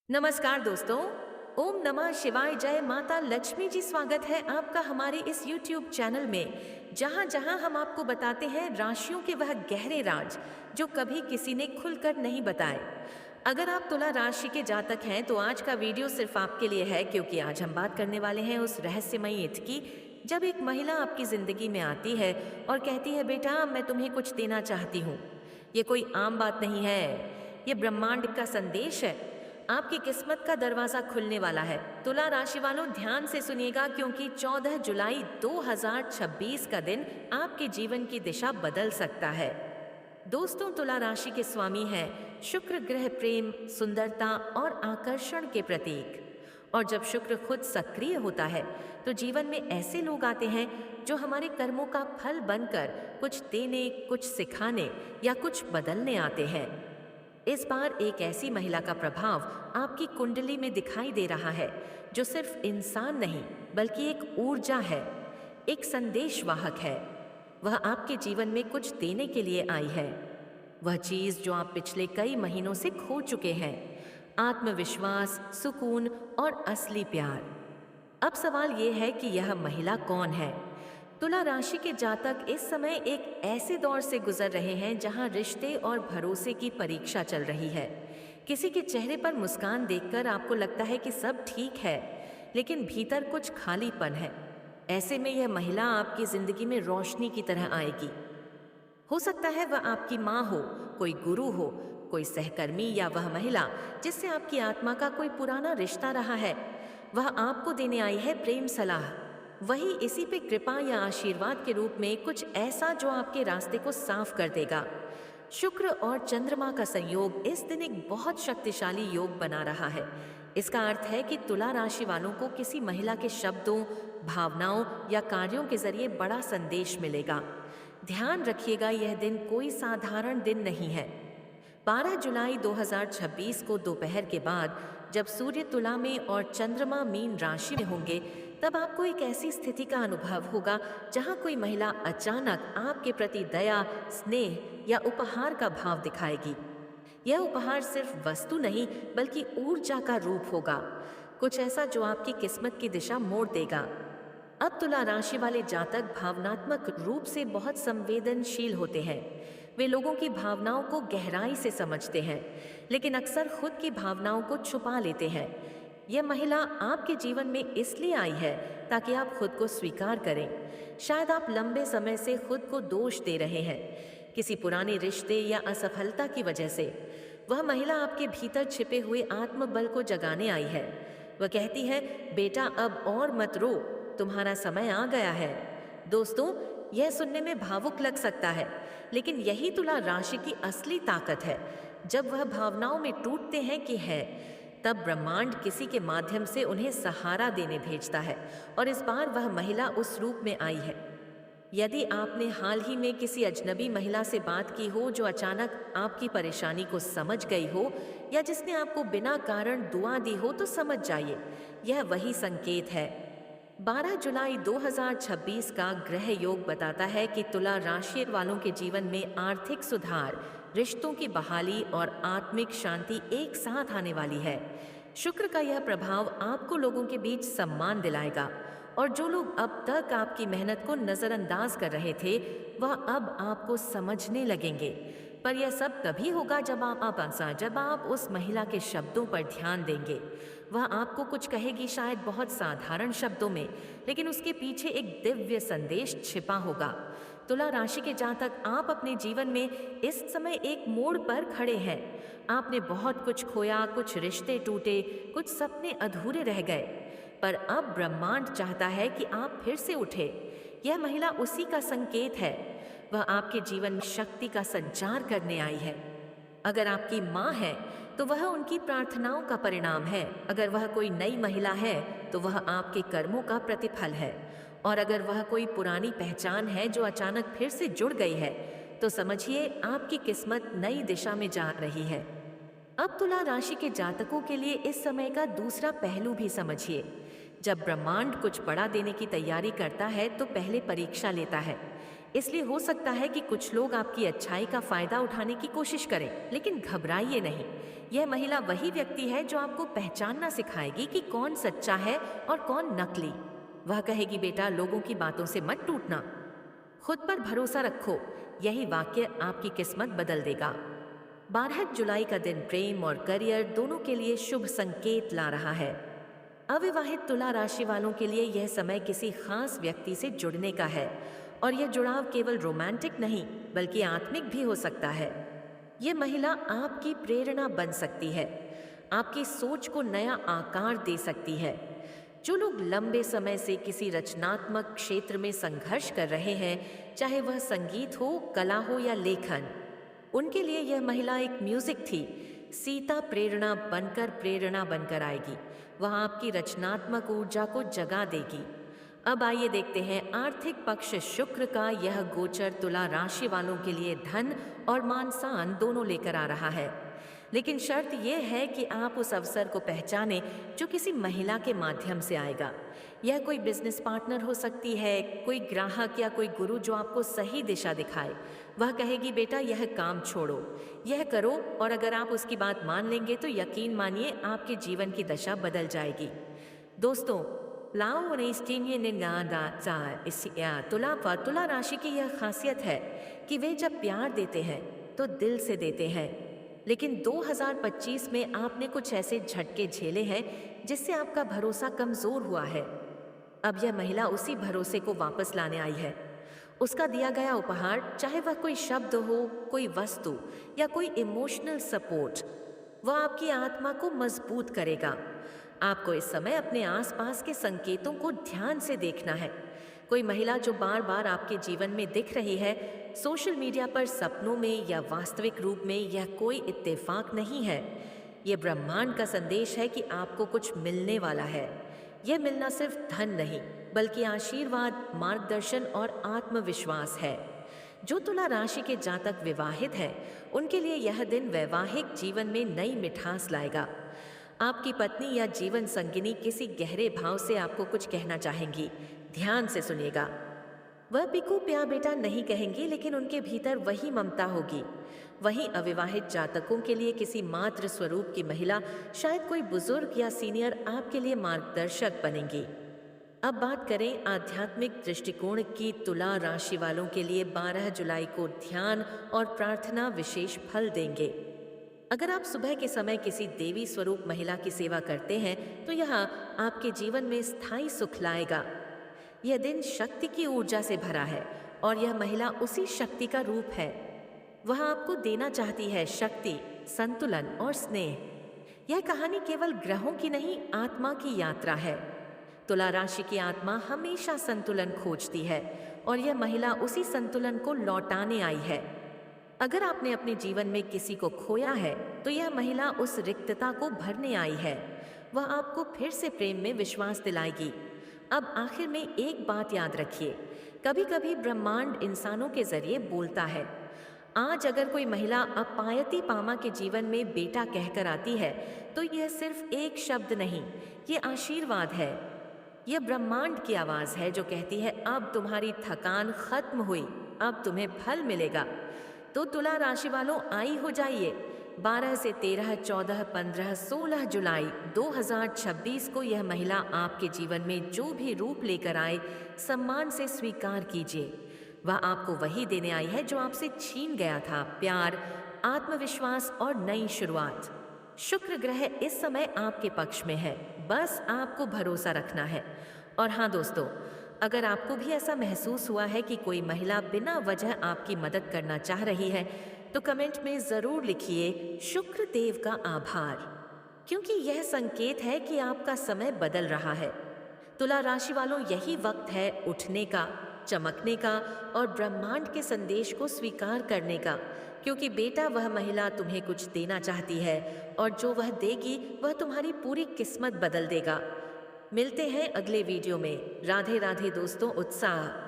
नमस्कार दोस्तों। ओम नमः शिवाय। जय माता लक्ष्मी जी। स्वागत है आपका हमारे इस YouTube चैनल में, जहां जहां हम आपको बताते हैं राशियों के वह गहरे राज जो कभी किसी ने खुलकर नहीं बताए। अगर आप तुला राशि के जातक हैं तो आज का वीडियो सिर्फ आपके लिए है, क्योंकि आज हम बात करने वाले हैं उस रहस्यमयी ईद की जब एक महिला आपकी जिंदगी में आती है और कहती है, बेटा मैं तुम्हें कुछ देना चाहती हूँ। ये कोई आम बात नहीं है, ये ब्रह्मांड का संदेश है। आपकी किस्मत का दरवाजा खुलने वाला है। तुला राशि वालों ध्यान से सुनिएगा, क्योंकि 14 जुलाई 2026 का दिन आपके जीवन की दिशा बदल सकता है। दोस्तों, तुला राशि के स्वामी हैं शुक्र ग्रह, प्रेम, सुंदरता और आकर्षण के प्रतीक। और जब शुक्र खुद सक्रिय होता है तो जीवन में ऐसे लोग आते हैं जो हमारे कर्मों का फल बनकर कुछ देने, कुछ सिखाने या कुछ बदलने आते हैं। इस बार एक ऐसी महिला का प्रभाव आपकी कुंडली में दिखाई दे रहा है जो सिर्फ इंसान नहीं बल्कि एक ऊर्जा है, एक संदेशवाहक है। वह आपके जीवन में कुछ देने के लिए आई है, वह चीज जो आप पिछले कई महीनों से खो चुके हैं, आत्मविश्वास, सुकून और असली प्यार। अब सवाल यह है कि यह महिला कौन है। तुला राशि के जातक इस समय एक ऐसे दौर से गुजर रहे हैं जहां रिश्ते और भरोसे की परीक्षा चल रही है। किसी के चेहरे पर मुस्कान देखकर आपको लगता है कि सब ठीक है, लेकिन भीतर कुछ खालीपन है। ऐसे में यह महिला आपकी जिंदगी में रोशनी की तरह आएगी। हो सकता है वह आपकी माँ हो, कोई गुरु हो, कोई सहकर्मी, या वह महिला जिससे आपकी आत्मा का कोई पुराना रिश्ता रहा है। वह आपको देने आई है प्रेम सलाह, वही इसी पे कृपा या आशीर्वाद के रूप में कुछ ऐसा जो आपके रास्ते को साफ कर देगा। शुक्र और चंद्रमा का संयोग इस दिन एक बहुत शक्तिशाली योग बना रहा है। इसका अर्थ है कि तुला राशि वालों को किसी महिला के शब्दों, भावनाओं या कार्यों के जरिए बड़ा संदेश मिलेगा। ध्यान रखिएगा, यह दिन कोई साधारण दिन नहीं है। 12 जुलाई 2026 को दोपहर के बाद जब सूर्य तुला में और चंद्रमा मीन राशि में होंगे, तब आपको एक ऐसी स्थिति का अनुभव होगा जहां कोई महिला अचानक आपके प्रति दया, स्नेह या उपहार का भाव दिखाएगी। यह उपहार सिर्फ वस्तु नहीं बल्कि ऊर्जा का रूप होगा, कुछ ऐसा जो आपकी किस्मत की दिशा मोड़ देगा। अब तुला राशि वाले जातक भावनात्मक रूप से बहुत संवेदनशील होते हैं। वे लोगों की भावनाओं को गहराई से समझते हैं, लेकिन अक्सर खुद की भावनाओं को छुपा लेते हैं। यह महिला आपके जीवन में इसलिए आई है ताकि आप खुद को स्वीकार करें। शायद आप लंबे समय से खुद को दोष दे रहे हैं, किसी पुराने रिश्ते या असफलता की वजह से। वह महिला आपके भीतर छिपे हुए आत्मबल को जगाने आई है। वह कहती है, बेटा अब और मत रो, तुम्हारा समय आ गया है। दोस्तों, यह सुनने में भावुक लग सकता है, लेकिन यही तुला राशि की असली ताकत है। जब वह भावनाओं में टूटते हैं कि है, तब ब्रह्मांड किसी के माध्यम से उन्हें सहारा देने भेजता है, और इस बार वह महिला उस रूप में आई है। यदि आपने हाल ही में किसी अजनबी महिला से बात की हो जो अचानक आपकी परेशानी को समझ गई हो, या जिसने आपको बिना कारण दुआ दी हो, तो समझ जाइए यह वही संकेत है। 12 जुलाई 2026 का ग्रह योग बताता है कि तुला राशि वालों के जीवन में आर्थिक सुधार, रिश्तों की बहाली और आत्मिक शांति एक साथ आने वाली है। शुक्र का यह प्रभाव आपको लोगों के बीच सम्मान दिलाएगा, और जो लोग अब तक आपकी मेहनत को नजरअंदाज कर रहे थे, वह अब आपको समझने लगेंगे। पर यह सब तभी होगा जब आप उस महिला के शब्दों पर ध्यान देंगे। वह आपको कुछ कहेगी, शायद बहुत साधारण शब्दों में, लेकिन उसके पीछे एक दिव्य संदेश छिपा होगा। तुला राशि के जातक, आप अपने जीवन में इस समय एक मोड़ पर खड़े हैं। आपने बहुत कुछ खोया, कुछ रिश्ते टूटे, कुछ सपने अधूरे रह गए, पर अब ब्रह्मांड चाहता है कि आप फिर से उठे। यह महिला उसी का संकेत है। वह आपके जीवन में शक्ति का संचार करने आई है। अगर आपकी माँ है तो वह उनकी प्रार्थनाओं का परिणाम है। अगर वह कोई नई महिला है तो वह आपके कर्मों का प्रतिफल है। और अगर वह कोई पुरानी पहचान है जो अचानक फिर से जुड़ गई है, तो समझिए आपकी किस्मत नई दिशा में जा रही है। अब तुला राशि के जातकों के लिए इस समय का दूसरा पहलू भी समझिए। जब ब्रह्मांड कुछ बड़ा देने की तैयारी करता है तो पहले परीक्षा लेता है। इसलिए हो सकता है कि कुछ लोग आपकी अच्छाई का फायदा उठाने की कोशिश करें, लेकिन घबराइए नहीं। यह महिला वही व्यक्ति है जो आपको पहचानना सिखाएगी कि कौन सच्चा है और कौन नकली। वह कहेगी, बेटा लोगों की बातों से मत टूटना, खुद पर भरोसा रखो, यही वाक्य आपकी किस्मत बदल देगा। 12 जुलाई का दिन प्रेम और करियर दोनों के लिए शुभ संकेत ला रहा है। अविवाहित तुला राशि वालों के लिए यह समय किसी खास व्यक्ति से जुड़ने का है, और यह जुड़ाव केवल रोमांटिक नहीं बल्कि आत्मिक भी हो सकता है। यह महिला आपकी प्रेरणा बन सकती है, आपकी सोच को नया आकार दे सकती है। जो लोग लंबे समय से किसी रचनात्मक क्षेत्र में संघर्ष कर रहे हैं, चाहे वह संगीत हो, कला हो या लेखन, उनके लिए यह महिला एक म्यूजिक थी। सीता प्रेरणा बनकर आएगी। वह आपकी रचनात्मक ऊर्जा को जगा देगी। अब आइए देखते हैं आर्थिक पक्ष शुक्र का यह गोचर तुला राशि वालों के लिए धन और मान सम्मान दोनों लेकर आ रहा है। लेकिन शर्त यह है कि आप उस अवसर को पहचानें जो किसी महिला के माध्यम से आएगा। यह कोई बिजनेस पार्टनर हो सकती है, कोई ग्राहक या कोई गुरु जो आपको सही दिशा दिखाए। वह कहेगी, बेटा यह काम छोड़ो, यह करो, और अगर आप उसकी बात मान लेंगे तो यकीन मानिए आपके जीवन की दशा बदल जाएगी। दोस्तों, तुला राशि की यह खासियत है कि वे जब प्यार देते हैं तो दिल से देते हैं। लेकिन 2025 में आपने कुछ ऐसे झटके झेले हैं जिससे आपका भरोसा कमजोर हुआ है। अब यह महिला उसी भरोसे को वापस लाने आई है। उसका दिया गया उपहार, चाहे वह कोई शब्द हो, कोई वस्तु या कोई इमोशनल सपोर्ट, वह आपकी आत्मा को मजबूत करेगा। आपको इस समय अपने आसपास के संकेतों को ध्यान से देखना है। कोई महिला जो बार बार आपके जीवन में दिख रही है, सोशल मीडिया पर, सपनों में या वास्तविक रूप में, यह कोई इत्तेफाक नहीं है। यह ब्रह्मांड का संदेश है कि आपको कुछ मिलने वाला है। यह मिलना सिर्फ धन नहीं बल्कि आशीर्वाद, मार्गदर्शन और आत्मविश्वास है। जो तुला राशि के जातक विवाहित हैं, उनके लिए यह दिन वैवाहिक जीवन में नई मिठास लाएगा। आपकी पत्नी या जीवन संगिनी किसी गहरे भाव से आपको कुछ कहना चाहेंगी। ध्यान से सुनिएगा। वह बिकू प्या बेटा नहीं कहेंगी, लेकिन उनके भीतर वही ममता होगी। वहीं अविवाहित जातकों के लिए किसी मातृ स्वरूप की महिला, शायद कोई बुजुर्ग या सीनियर, आपके लिए मार्गदर्शक बनेंगी। अब बात करें आध्यात्मिक दृष्टिकोण की। तुला राशि वालों के लिए 12 जुलाई को ध्यान और प्रार्थना विशेष फल देंगे। अगर आप सुबह के समय किसी देवी स्वरूप महिला की सेवा करते हैं तो यह आपके जीवन में स्थायी सुख लाएगा। यह दिन शक्ति की ऊर्जा से भरा है और यह महिला उसी शक्ति का रूप है। वह आपको देना चाहती है शक्ति, संतुलन और स्नेह। यह कहानी केवल ग्रहों की नहीं, आत्मा की यात्रा है। तुला राशि की आत्मा हमेशा संतुलन खोजती है और यह महिला उसी संतुलन को लौटाने आई है। अगर आपने अपने जीवन में किसी को खोया है तो यह महिला उस रिक्तता को भरने आई है। वह आपको फिर से प्रेम में विश्वास दिलाएगी। अब आखिर में एक बात याद रखिए, कभी कभी ब्रह्मांड इंसानों के जरिए बोलता है। आज अगर कोई महिला अपायती पामा के जीवन में बेटा कहकर आती है तो यह सिर्फ एक शब्द नहीं, ये आशीर्वाद है। यह ब्रह्मांड की आवाज है जो कहती है, अब तुम्हारी थकान खत्म हुई, अब तुम्हें फल मिलेगा। तो तुला राशि वालों, आई हो जाइए। 12 से 13, 14, 15, 16 जुलाई 2026 को यह महिला आपके जीवन में जो भी रूप लेकर आए, सम्मान से स्वीकार कीजिए। वह आपको वही देने आई है जो आपसे छीन गया था, प्यार, आत्मविश्वास और नई शुरुआत। शुक्र ग्रह इस समय आपके पक्ष में है, बस आपको भरोसा रखना है। और हाँ दोस्तों, अगर आपको भी ऐसा महसूस हुआ है कि कोई महिला बिना वजह आपकी मदद करना चाह रही है तो कमेंट में ज़रूर लिखिए शुक्र देव का आभार, क्योंकि यह संकेत है कि आपका समय बदल रहा है। तुला राशि वालों, यही वक्त है उठने का, चमकने का और ब्रह्मांड के संदेश को स्वीकार करने का, क्योंकि बेटा वह महिला तुम्हें कुछ देना चाहती है और जो वह देगी वह तुम्हारी पूरी किस्मत बदल देगा। मिलते हैं अगले वीडियो में। राधे राधे दोस्तों, उत्साह।